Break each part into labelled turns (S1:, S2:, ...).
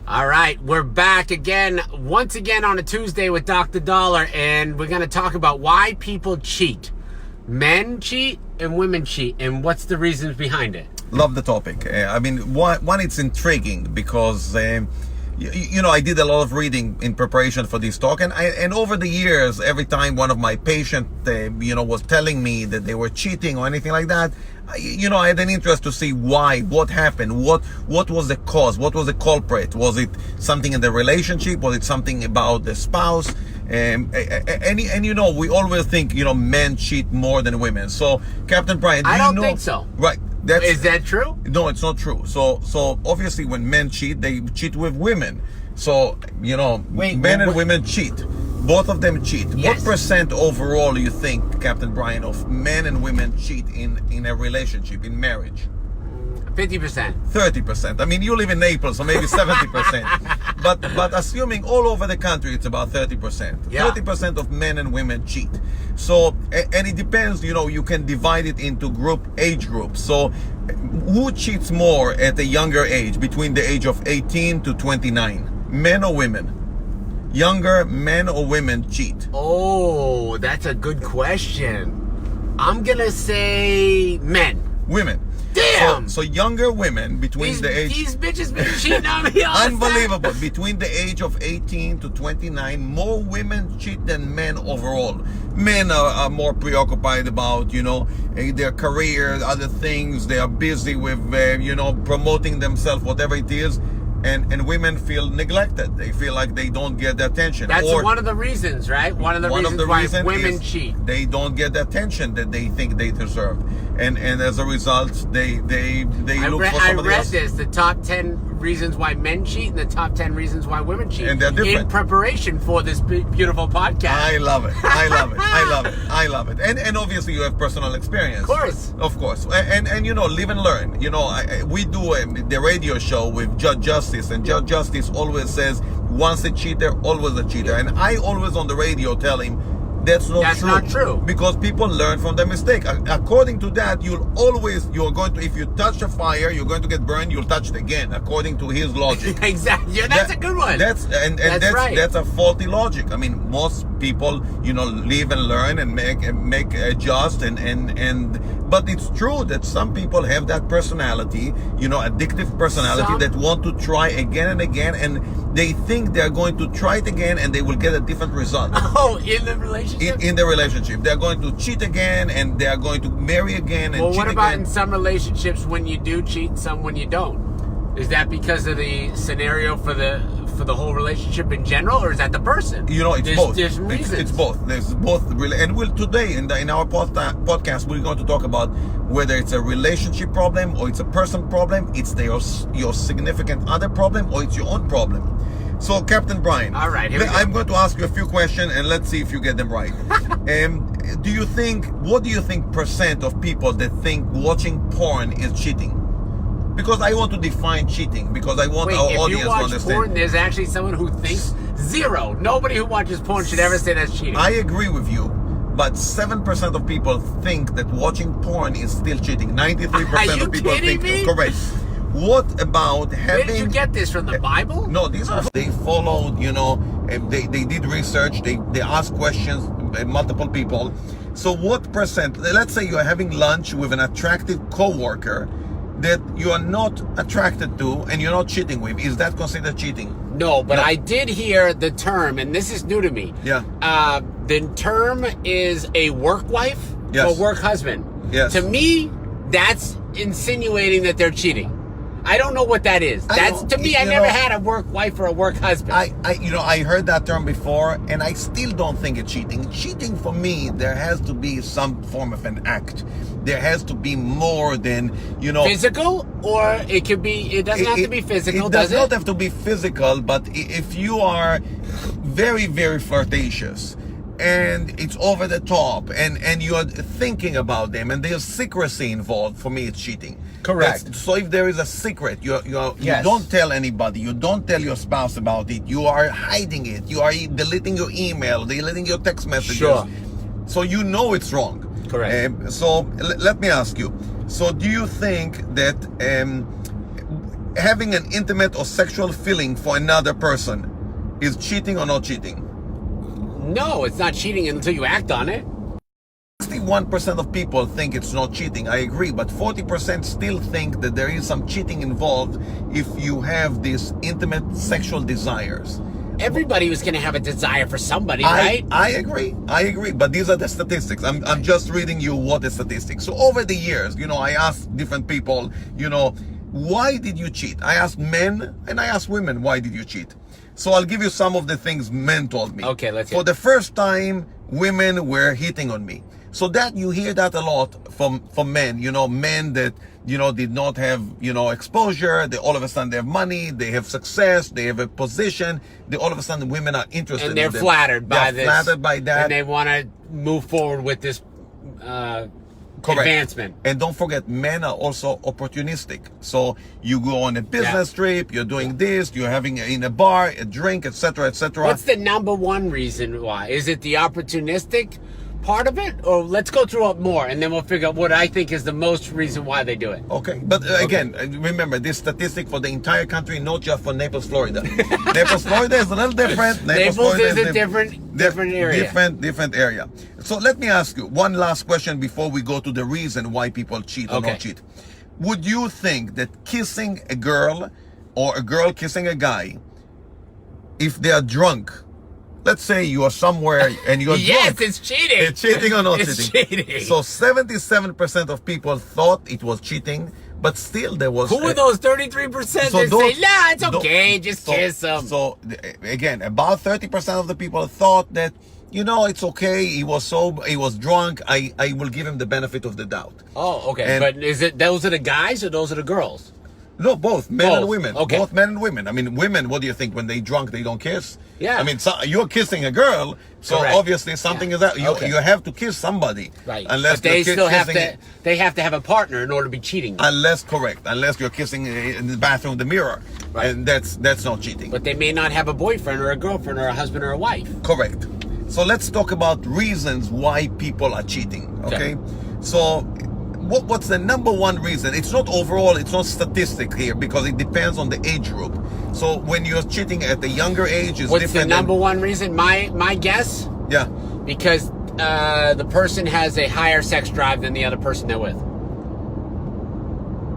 S1: All right, we're back again, once again on a Tuesday with Dr. Daller, and we're going to talk about why people cheat. Men cheat and women cheat, and what's the reasons behind it?
S2: Love the topic. One, it's intriguing because, I did a lot of reading in preparation for this talk, and over the years, every time one of my patients, was telling me that they were cheating or anything like that, I had an interest to see why, what happened, what was the cause, what was the culprit. Was it something in the relationship? Was it something about the spouse? And we always think, men cheat more than women. So, Captain Brian,
S1: I don't think so.
S2: Right.
S1: Is that true?
S2: No, it's not true. So obviously when men cheat, they cheat with women. So, men and women cheat. Both of them cheat.
S1: Yes.
S2: What percent overall you think, Captain Brian, of men and women cheat in a relationship, in marriage?
S1: 50%.
S2: 30%. I mean, you live in Naples, so maybe 70%. But assuming all over the country, it's about 30%.
S1: Yeah.
S2: 30% of men and women cheat. So, and it depends, you can divide it into age groups. So, who cheats more at a younger age, between the age of 18 to 29? Men or women? Younger men or women cheat?
S1: Oh, that's a good question. I'm going to say men.
S2: Women.
S1: Damn!
S2: So younger women between the age...
S1: These bitches been cheating on me all
S2: Unbelievable. Between the age of 18 to 29, more women cheat than men overall. Men are more preoccupied about, their career, other things. They are busy with, promoting themselves, whatever it is. And women feel neglected. They feel like they don't get the attention.
S1: That's one of the reasons, right? One of the reasons why women cheat.
S2: They don't get the attention that they think they deserve. And as a result, they look for somebody else.
S1: I read this, the top 10 reasons why men cheat and the top 10 reasons why women cheat.
S2: And they're different.
S1: In preparation for this beautiful podcast.
S2: I love it. I love it. And obviously you have personal experience. Of course. And live and learn. We do the radio show with Judge Justice, and Judge Justice always says, once a cheater, always a cheater. And I always on the radio tell him, that's not true. Because people learn from their mistake. According to that, if you touch a fire, you're going to get burned, you'll touch it again, according to his logic.
S1: Exactly. Yeah, that's a good one.
S2: That's right. That's a faulty logic. I mean, most people, live and learn and make adjust but it's true that some people have that personality, addictive personality that want to try again and again, and they think they're going to try it again and they will get a different result.
S1: Oh, in the relationship?
S2: In the relationship. They're going to cheat again and they are going to marry again and cheat again.
S1: Well, what about in some relationships when you do cheat and some when you don't? Is that because of the scenario for the whole relationship in general, or is that the person?
S2: It's both.
S1: There's reasons.
S2: It's both. There's both. And today in our podcast, we're going to talk about whether it's a relationship problem or it's a person problem, it's your significant other problem, or it's your own problem. So, Captain Brian,
S1: all right,
S2: I'm going to ask you a few questions and let's see if you get them right. What do you think percent of people that think watching porn is cheating? Because I want to define cheating, because I want our audience to understand. If you watch porn,
S1: there's actually someone who thinks zero. Nobody who watches porn should ever say that's cheating.
S2: I agree with you, but 7% of people think that watching porn is still cheating. 93% of people think correct. What about having...
S1: Where did you get this from, the Bible?
S2: No, they followed, they did research, they asked questions, multiple people. So what percent, let's say you're having lunch with an attractive coworker that you are not attracted to and you're not cheating with, is that considered cheating?
S1: No, but I did hear the term, and this is new to me.
S2: Yeah.
S1: The term is a work wife or work husband.
S2: Yes.
S1: To me, that's insinuating that they're cheating. I don't know what that is. To me, I never had a work wife or a work husband.
S2: I heard that term before, and I still don't think it's cheating. Cheating for me, there has to be some form of an act. There has to be more than,
S1: physical, or it could be. It doesn't have to be physical.
S2: It does not have to be physical, but if you are very, very flirtatious, and it's over the top, and you're thinking about them, and there's secrecy involved, for me it's cheating.
S1: Correct.
S2: So if there is a secret, you don't tell anybody, you don't tell your spouse about it, you are hiding it, you are deleting your email, deleting your text messages.
S1: Sure.
S2: So it's wrong.
S1: Correct.
S2: So let me ask you, so do you think that having an intimate or sexual feeling for another person is cheating or not cheating?
S1: No, it's not cheating until you act on it.
S2: 61% of people think it's not cheating. I agree, but 40% still think that there is some cheating involved if you have these intimate sexual desires.
S1: Everybody was going to have a desire for somebody, right?
S2: I agree. But these are the statistics. I'm just reading you what the statistics. So over the years, I asked different people, why did you cheat? I asked men and I asked women, why did you cheat? So I'll give you some of the things men told me.
S1: Okay, let's hear.
S2: For the first time, women were hitting on me. So that you hear that a lot from men, men that, did not have, exposure. They all of a sudden they have money, they have success, they have a position. All of a sudden women are interested
S1: And they're
S2: in them.
S1: flattered by this.
S2: Flattered by that.
S1: And they want to move forward with this advancement.
S2: And don't forget, men are also opportunistic. So you go on a business trip, you're doing this, you're having in a bar, a drink, etc., etc.
S1: What's the number one reason why? Is it the opportunistic part of it, or let's go through it more and then we'll figure out what I think is the most reason why they do it.
S2: Okay, but again, remember this statistic for the entire country, not just for Naples, Florida. Naples, Florida is a little different.
S1: Naples is a different area.
S2: Different area. So let me ask you one last question before we go to the reason why people cheat or not cheat. Would you think that kissing a girl or a girl kissing a guy, if they are drunk, let's say you are somewhere and you're
S1: yes,
S2: drunk.
S1: it's cheating.
S2: It's cheating or not
S1: it's
S2: cheating? So 77% of people thought it was cheating, but still there was...
S1: Who are those 33% that say, nah, it's okay, just kiss them?
S2: So again, about 30% of the people thought that, it's okay, he was sober, he was drunk, I will give him the benefit of the doubt.
S1: Oh, okay. But is it those are the guys or those are the girls?
S2: No, both men and women.
S1: Okay.
S2: Both men and women. I mean, women, what do you think? When they drunk, they don't kiss?
S1: Yeah.
S2: I mean, you're kissing a girl, so
S1: Correct.
S2: obviously something is that. You have to kiss somebody.
S1: Right.
S2: Unless
S1: but they still have
S2: kissing,
S1: to. They have to have a partner in order to be cheating.
S2: Unless you're kissing in the bathroom, the mirror,
S1: right.
S2: And that's not cheating.
S1: But they may not have a boyfriend or a girlfriend or a husband or a wife.
S2: Correct. So let's talk about reasons why people are cheating. Okay. So what's the number one reason? It's not overall, it's not statistic here because it depends on the age group. So when you're cheating at the younger age, is
S1: what's
S2: different.
S1: The number one reason? My guess?
S2: Yeah.
S1: Because the person has a higher sex drive than the other person they're with.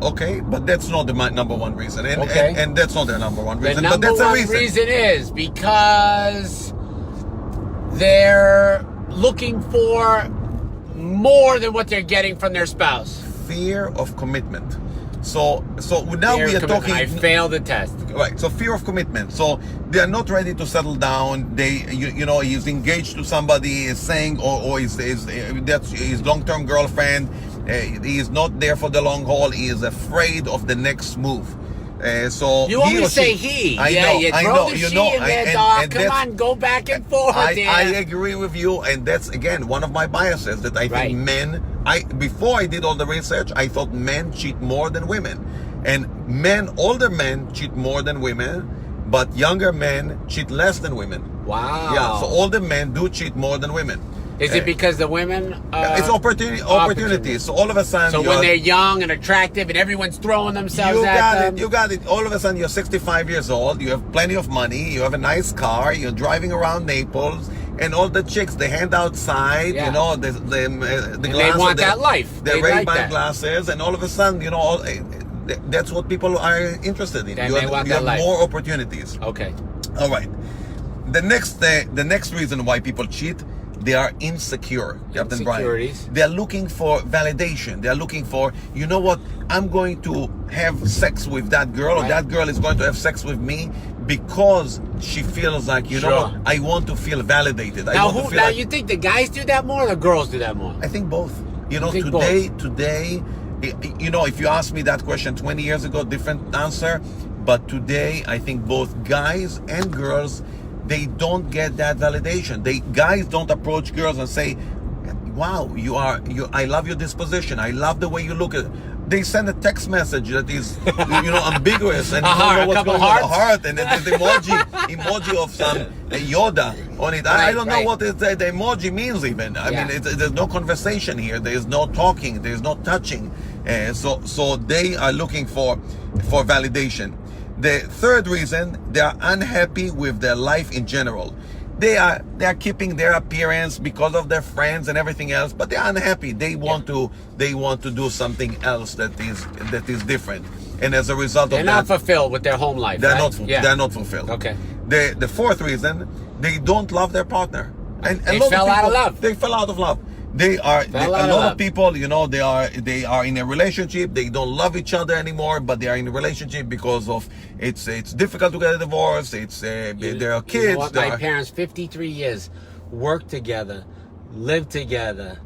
S2: Okay, but that's not the number one reason. And that's not the number one reason.
S1: The number
S2: but that's
S1: one
S2: a
S1: reason is because they're looking for more than what they're getting from their spouse.
S2: Fear of commitment. So now we are talking.
S1: I failed the test.
S2: Right. So fear of commitment. So they are not ready to settle down. He's engaged to somebody, is saying, or that's his long-term girlfriend. He is not there for the long haul. He is afraid of the next move. So
S1: you always say he.
S2: I know.
S1: You throw the she in there, dog. Come on, go back and forth.
S2: I agree with you, and that's again one of my biases that I think men. Before I did all the research, I thought men cheat more than women, and older men cheat more than women, but younger men cheat less than women.
S1: Wow.
S2: Yeah. So older men do cheat more than women.
S1: Is it because the women?
S2: It's opportunities. So all of a sudden,
S1: so when they're young and attractive, and everyone's throwing themselves at them.
S2: You got it. All of a sudden, you're 65 years old. You have plenty of money. You have a nice car. You're driving around Naples, and all the chicks they hand outside.
S1: Yeah.
S2: The glasses.
S1: They want that life.
S2: They
S1: like
S2: Ray-Ban glasses, and all of a sudden, that's what people are interested in.
S1: You have
S2: life. More opportunities.
S1: Okay.
S2: All right. The next reason why people cheat. They are insecure, Captain Brian. They're looking for validation. They're looking for, you know what, I'm going to have sex with that girl, or that girl is going to have sex with me because she feels like, you know what, I want to feel validated.
S1: Now, you think the guys do that more or the girls do that more?
S2: I think both. Today, if you asked me that question 20 years ago, different answer. But today, I think both guys and girls, they don't get that validation. Guys don't approach girls and say, wow, I love your disposition. I love the way you look at. they send a text message that is, ambiguous, and
S1: A
S2: you don't know
S1: heart,
S2: what's
S1: a couple
S2: going on. A
S1: hearts.
S2: heart, and there's emoji of some Yoda on it. I don't know
S1: Right.
S2: what the emoji means even. I
S1: Yeah.
S2: mean, there's no conversation here. There's no talking. There's no touching. So they are looking for validation. The third reason, they are unhappy with their life in general. They are keeping their appearance because of their friends and everything else, but they're unhappy. They want to do something else that is different. And as a result
S1: They're
S2: of
S1: not
S2: that,
S1: fulfilled with their home life.
S2: they're
S1: right?
S2: they're not fulfilled.
S1: Okay.
S2: The fourth reason, they don't love their partner. And
S1: They
S2: a lot
S1: fell
S2: of
S1: out of
S2: people,
S1: love.
S2: They fell out of love. A lot of people, they are in a relationship. They don't love each other anymore, but they are in a relationship because of it's difficult to get a divorce. There are kids.
S1: You know what? My parents, 53 years, worked together, lived together,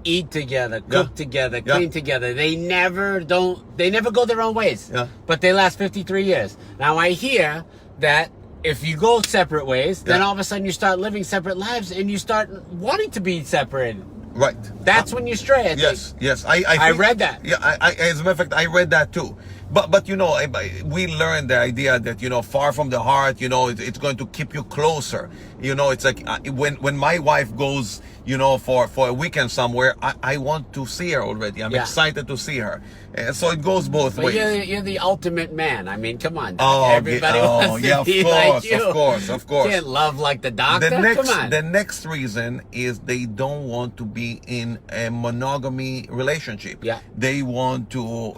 S1: eat together, cook together, clean together. They never go their own ways.
S2: Yeah.
S1: But they last 53 years. Now I hear that if you go separate ways, then all of a sudden you start living separate lives and you start wanting to be separated.
S2: Right.
S1: That's when you stray.
S2: Yes.
S1: I read that.
S2: Yeah, as a matter of fact, I read that too. But we learned the idea that, far from the heart, it's going to keep you closer. It's like when my wife goes, for a weekend somewhere, I want to see her already. I'm excited to see her. So it goes both ways.
S1: You're the ultimate man. I mean, come on.
S2: Oh,
S1: everybody wants to be like you.
S2: Of course.
S1: You can't love like the doctor. Come on.
S2: The next reason is they don't want to be in a monogamy relationship.
S1: Yeah.
S2: They want to,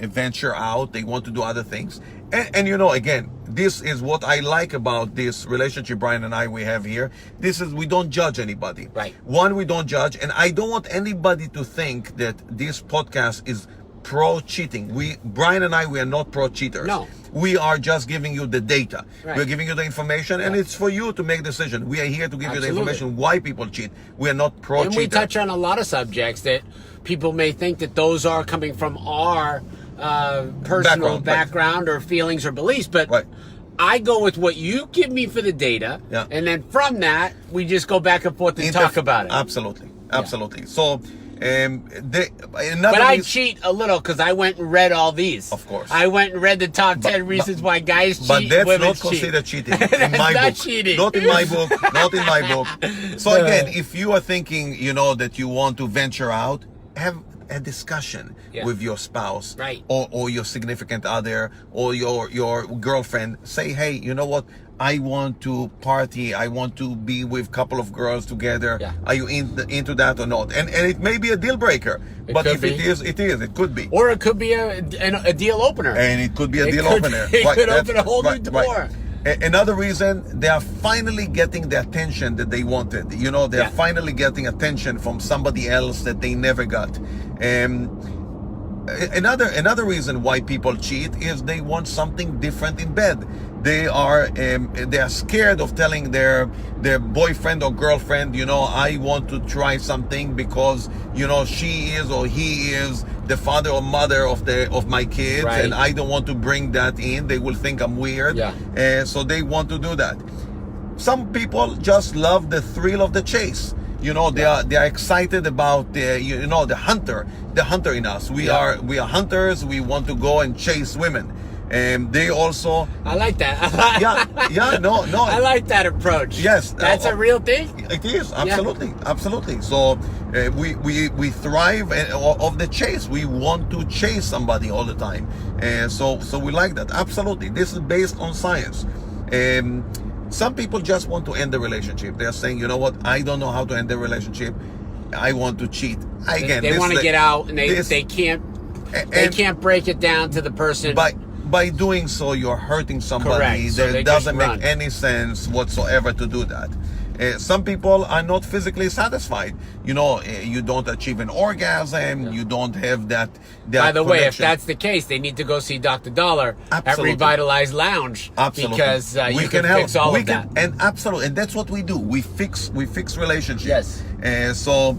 S2: venture out. They want to do other things. And again, this is what I like about this relationship Brian and we have here. This is, we don't judge anybody.
S1: Right.
S2: One, we don't judge. And I don't want anybody to think that this podcast is pro-cheating. Brian and we are not pro-cheaters.
S1: No.
S2: We are just giving you the data.
S1: Right.
S2: We're giving you the information, and it's for you to make a decision. We are here to give you the information why people cheat. We are not pro-cheater.
S1: And we touch on a lot of subjects that people may think that those are coming from our personal background or feelings or beliefs, but I go with what you give me for the data, and then from that, we just go back and forth and talk about it.
S2: Absolutely. So,
S1: I cheat a little because I went and read all these.
S2: Of course.
S1: I went and read the top 10 reasons why guys cheat.
S2: But that's
S1: women
S2: not considered cheating in my book.
S1: Cheating.
S2: Not in my book. Not in my book. So again, if you are thinking, that you want to venture out, have a discussion with your spouse, or your significant other, or your girlfriend. Say, hey, you know what? I want to party. I want to be with a couple of girls together. Are you into that or not? And it may be a deal breaker. But if it is, it could be.
S1: Or it could be a deal opener.
S2: And it could be a deal opener.
S1: It could open a whole new door.
S2: Another reason, they are finally getting the attention that they wanted. They are finally getting attention from somebody else that they never got. Another reason why people cheat is they want something different in bed. They are scared of telling their boyfriend or girlfriend, I want to try something because she is or he is the father or mother of my kids, and I don't want to bring that in. They will think I'm weird. So they want to do that. Some people just love the thrill of the chase. They are excited about the hunter in us. We are hunters. We want to go and chase women. And they also,
S1: I like that.
S2: no.
S1: I like that approach.
S2: Yes,
S1: that's a real thing.
S2: It is absolutely. So we thrive of the chase. We want to chase somebody all the time, and so we like that. Absolutely, this is based on science. Some people just want to end the relationship. They're saying, you know what? I don't know how to end the relationship. I want to cheat. Again,
S1: they want to get out, and they can't break it down to the person.
S2: By doing so, you're hurting somebody.
S1: Correct. So
S2: It doesn't make any sense whatsoever to do that. Some people are not physically satisfied. You don't achieve an orgasm. You don't have that
S1: By the
S2: connection.
S1: way, if that's the case, they need to go see Dr. Daller at Revitalized Lounge.
S2: Absolutely.
S1: Because
S2: we
S1: you can fix all of that.
S2: And absolutely, and that's what we do. We fix relationships.
S1: Yes.
S2: So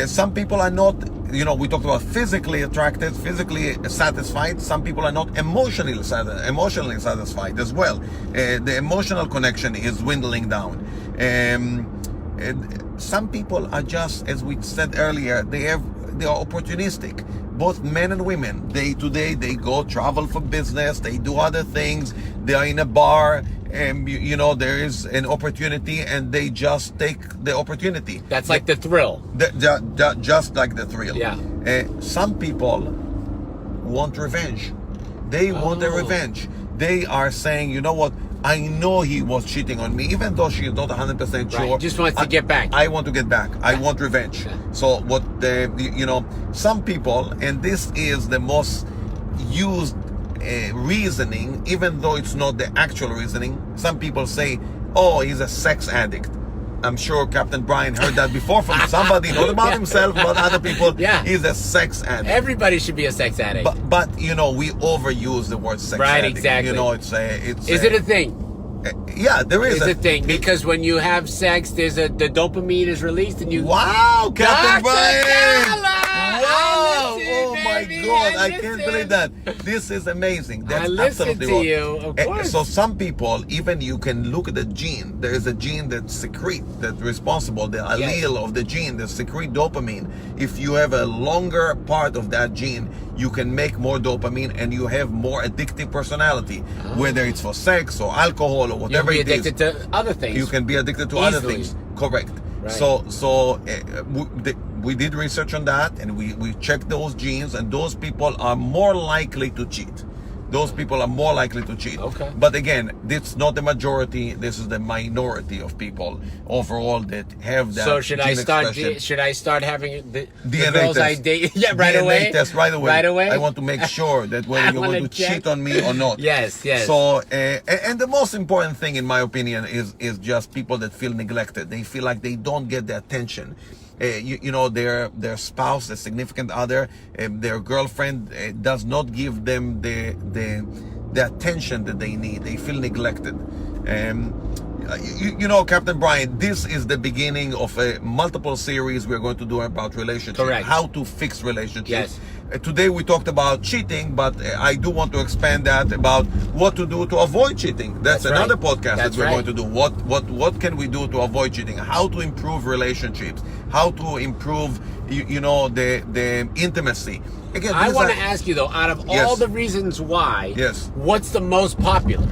S2: some people are not, we talked about physically attracted, physically satisfied. Some people are not emotionally satisfied as well. The emotional connection is dwindling down. Some people are just, as we said earlier, they are opportunistic. both men and women, day to day, they go travel for business, they do other things, they are in a bar, and there is an opportunity, and they just take the opportunity.
S1: That's like the thrill.
S2: Just like the thrill.
S1: Yeah.
S2: Some people want revenge. They want a revenge. They are saying, you know what? I know he was cheating on me, even though she's not 100% sure.
S1: Right. Just wants to get back.
S2: I want to get back. I want revenge.
S1: Yeah.
S2: So what some people, and this is the most used reasoning, even though it's not the actual reasoning. Some people say, "Oh, he's a sex addict." I'm sure Captain Brian heard that before from somebody, not about himself, but other people.
S1: Yeah.
S2: He's a sex addict.
S1: Everybody should be a sex addict.
S2: But we overuse the word sex
S1: Right,
S2: addict.
S1: exactly.
S2: It's
S1: Is it a thing?
S2: yeah, there is
S1: It's a thing because when you have sex, the dopamine is released, and you.
S2: Wow, Captain
S1: Dr.
S2: Brian!
S1: Daller!
S2: Wow!
S1: Listen,
S2: Oh my
S1: baby,
S2: God, I
S1: listen.
S2: can't believe that. This is amazing. That's
S1: I listen
S2: absolutely
S1: to
S2: wrong.
S1: you, of course.
S2: So some people, even you can look at the gene. There is a gene that that's responsible, the allele of the gene that secrete dopamine. If you have a longer part of that gene, you can make more dopamine and you have more addictive personality, whether it's for sex or alcohol or whatever
S1: You'll be
S2: it is.
S1: addicted to other things.
S2: You can be addicted to other
S1: Easily.
S2: things. Correct.
S1: Right.
S2: So we did research on that, and we checked those genes, and those people are more likely to cheat. Those people are more likely to cheat.
S1: Okay.
S2: But again, this is not the majority. This is the minority of people overall that have that.
S1: So should I
S2: gene
S1: start having the
S2: DNA
S1: girls I
S2: test.
S1: date? Yeah, right
S2: DNA
S1: away.
S2: test right away.
S1: Right away.
S2: I want to make sure that whether you're going to cheat on me or not.
S1: Yes.
S2: So, and the most important thing, in my opinion, is just people that feel neglected. They feel like they don't get the attention. Their spouse, their significant other, their girlfriend does not give them the attention that they need. They feel neglected. Captain Brian, this is the beginning of a multiple series we're going to do about relationships.
S1: Correct.
S2: How to fix relationships.
S1: Yes.
S2: Today we talked about cheating, but I do want to expand that about what to do to avoid cheating. That's another podcast that we're going to do. What can we do to avoid cheating? How to improve relationships? How to improve the intimacy? Again,
S1: I want to ask you though, out of all the reasons why, what's the most popular?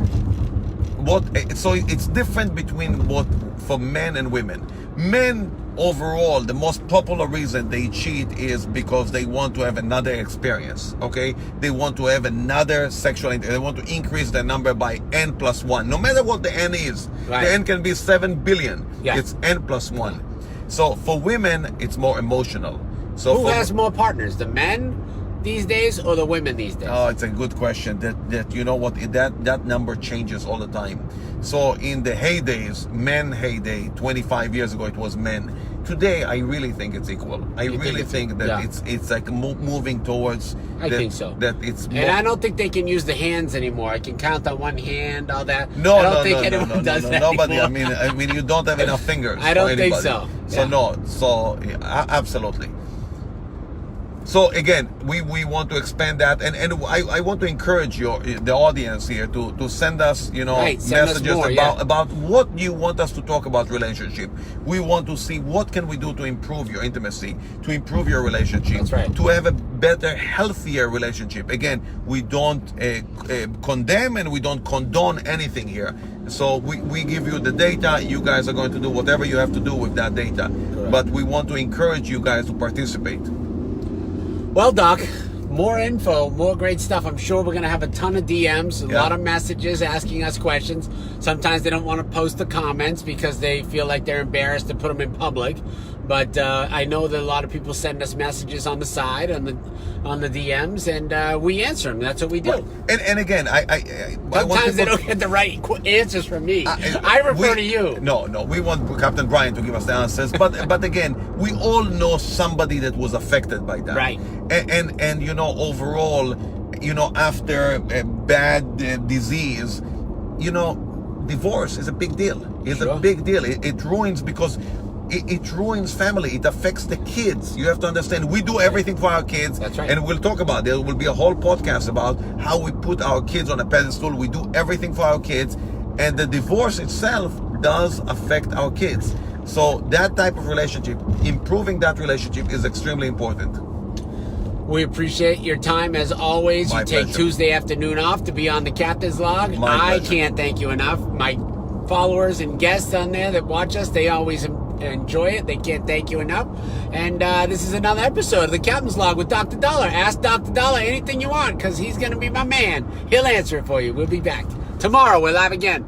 S2: So it's different between for men and women. Men overall, the most popular reason they cheat is because they want to have another experience. Okay, they want to have another sexual. They want to increase their number by n+1. No matter what the n is, the n can be 7 billion.
S1: Yeah.
S2: It's n+1. So for women, it's more emotional. So
S1: who has more partners, the men these days or the women these days?
S2: Oh, it's a good question. That number changes all the time. So in the heyday, 25 years ago, it was men. Today, I really think it's equal. I really think that it's like moving towards.
S1: I think so.
S2: That it's more,
S1: and I don't think they can use the hands anymore. I can count on one hand, all that.
S2: No,
S1: I don't think anyone does that
S2: Nobody.
S1: anymore.
S2: I mean, you don't have enough fingers.
S1: I don't
S2: for
S1: think
S2: anybody.
S1: so.
S2: So no. So absolutely. So again, we want to expand that, and I want to encourage the audience here to send us messages about what you want us to talk about relationship. We want to see what can we do to improve your intimacy, to improve your relationship,
S1: That's right.
S2: to have a better, healthier relationship. Again, we don't condemn and we don't condone anything here. So we give you the data. You guys are going to do whatever you have to do with that data.
S1: Correct.
S2: But we want to encourage you guys to participate.
S1: Well, Doc, more info, more great stuff. I'm sure we're going to have a ton of DMs, a lot of messages asking us questions. Sometimes they don't want to post the comments because they feel like they're embarrassed to put them in public. But I know that a lot of people send us messages on the side, on the DMs, and we answer them. That's what we do.
S2: Well, and again,
S1: sometimes they don't get the right answers from me. I refer to you.
S2: No, we want Captain Brian to give us the answers. But again, we all know somebody that was affected by that.
S1: Right.
S2: And overall, after a bad disease, divorce is a big deal. It's a big deal. It ruins because. It ruins family. It affects the kids. You have to understand. We do everything for our kids.
S1: That's right.
S2: And we'll talk about. There will be a whole podcast about how we put our kids on a pedestal. We do everything for our kids, and the divorce itself does affect our kids. So that type of relationship, improving that relationship, is extremely important.
S1: We appreciate your time as always.
S2: My
S1: You take
S2: pleasure.
S1: Tuesday afternoon off to be on the Captain's Log.
S2: My
S1: I
S2: pleasure.
S1: can't thank you enough. My followers and guests on there that watch us, they always enjoy it. They can't thank you enough. And this is another episode of the Captain's Log with Dr. Daller. Ask Dr. Daller anything you want because he's going to be my man. He'll answer it for you. We'll be back. Tomorrow we're live again.